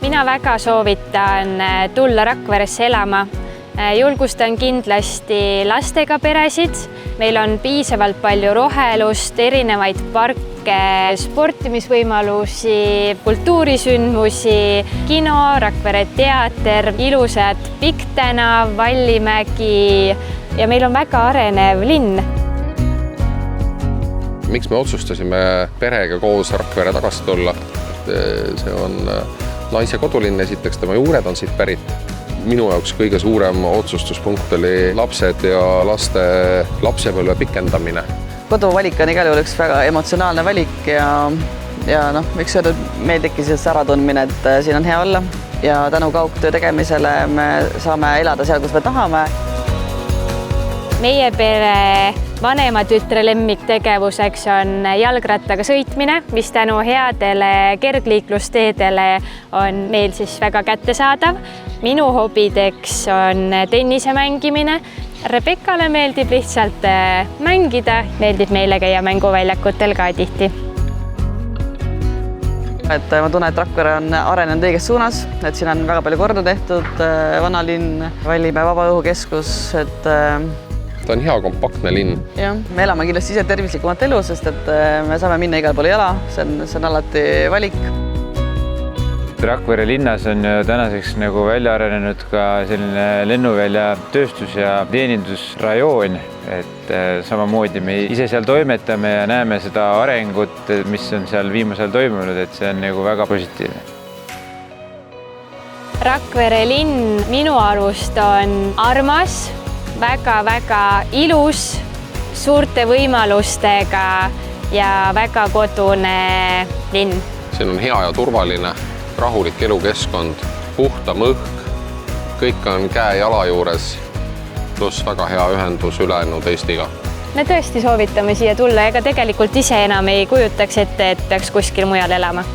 Mina väga soovitan tulla Rakveresse elama. Julgustan kindlasti lastega peresid. Meil on piisavalt palju rohelust, erinevaid parke, sportimisvõimalusi, kultuurisündmusi, kino, Rakvere teater, ilusad Pikktänav, Vallimägi ja meil on väga arenev linn. Miks me otsustasime perega koos Rakvere tagasi tulla? See on naise kodulinn, esiteks tema juured on siit pärit. Minu jaoks kõige suurem otsustuspunkt oli lapsed ja laste lapsepõlve pikendamine. Koduvalik on igal juhul üks väga emotsionaalne valik ja võiks öelda, meeldibki siis äratundmine, et siin on hea olla ja tänu kaugtöö tegemisele me saame elada seal, kus me tahame. Meie pere vanema tütre lemmiktegevuseks on jalgrattaga sõitmine, mis tänu headele kergliiklusteedele on meil siis väga kättesaadav. Minu hobideks on tennise mängimine. Rebekale meeldib lihtsalt mängida, meeldib meile käia mänguväljakutel ka tihti. Ma tunnen, et Rakvere on arenenud õiges suunas, et siin on väga palju korda tehtud, vanalinn, Vallimäe vabaõhukeskus, Ta on hea kompaktne linn. Jah, me elame kindlasti ise tervislikumat elu, sest et me saame minna igal poole jala, see on alati valik. Rakvere linnas on ju tänaseks nagu välja arenenud ka selline lennuvälja tööstus- ja teenindusrajoon, et samamoodi me ise seal toimetame ja näeme seda arengut, mis on seal viimasel toimunud, et see on nagu väga positiivne. Rakvere linn minu arust on armas, väga-väga ilus, suurte võimalustega ja väga kodune linn. Siin on hea ja turvaline, rahulik elukeskkond, puhtam õhk, kõik on käe-jala juures, pluss väga hea ühendus ülejäänud Eestiga. Me tõesti soovitame siia tulla, ega tegelikult ise enam ei kujutaks ette, et peaks kuskil mujal elama.